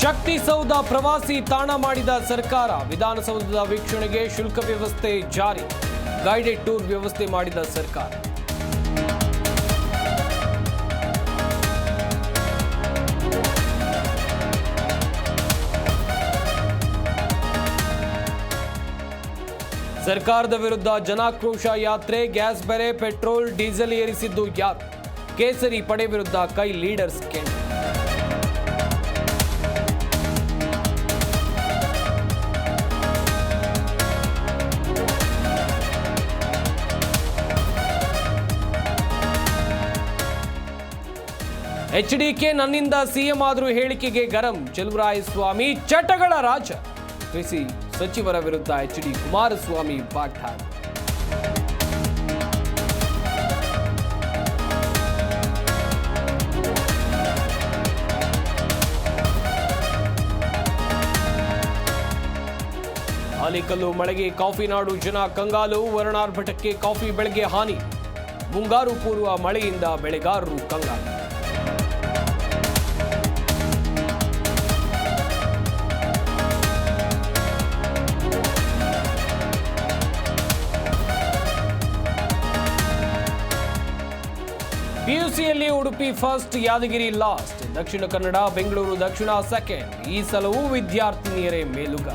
ಶಕ್ತಿಸೌಧ ಪ್ರವಾಸಿ ತಾಣ ಮಾಡಿದ ಸರ್ಕಾರ, ವಿಧಾನಸೌಧದ ವೀಕ್ಷಣೆಗೆ ಶುಲ್ಕ ವ್ಯವಸ್ಥೆ ಜಾರಿ, ಗೈಡೆಡ್ ಟೂರ್ ವ್ಯವಸ್ಥೆ ಮಾಡಿದ ಸರ್ಕಾರ. ಸರ್ಕಾರದ ವಿರುದ್ಧ ಜನಾಕ್ರೋಶ ಯಾತ್ರೆ, ಗ್ಯಾಸ್ ಬೆಲೆ, ಪೆಟ್ರೋಲ್ ಡೀಸೆಲ್ ಏರಿಸಿದ್ದು ಯಾರು? ಕೇಸರಿ ಪಡೆ ವಿರುದ್ಧ ಕೈ ಲೀಡರ್ಸ್ ಕೆಂಡ. ಎಚ್ಡಿಕೆ ನನ್ನಿಂದ ಸಿಎಂ ಆದರೂ ಹೇಳಿಕೆಗೆ ಗರಂ, ಚಲುವರಾಯಸ್ವಾಮಿ ಚಟಗಳ ರಾಜ. ಕೃಷಿ ಸಚಿವರ ವಿರುದ್ಧ ಎಚ್ಡಿ ಕುಮಾರಸ್ವಾಮಿ ವಾಗ್ದಾಳಿ. ಆಲಿಕಲ್ಲು ಮಳೆಗೆ ಕಾಫಿ ನಾಡು ಜನ ಕಂಗಾಲು, ವರುಣಾರ್ಭಟಕ್ಕೆ ಕಾಫಿ ಬೆಳೆಗೆ ಹಾನಿ, ಮುಂಗಾರು ಪೂರ್ವ ಮಳೆಯಿಂದ ಬೆಳೆಗಾರರು ಕಂಗಾಲು. ಪಿಯುಸಿಯಲ್ಲಿ ಉಡುಪಿ ಫಸ್ಟ್, ಯಾದಗಿರಿ ಲಾಸ್ಟ್, ದಕ್ಷಿಣ ಕನ್ನಡ ಬೆಂಗಳೂರು ದಕ್ಷಿಣ ಸೆಕೆಂಡ್. ಈ ಸಲವೂ ವಿದ್ಯಾರ್ಥಿನಿಯರೇ ಮೇಲುಗ.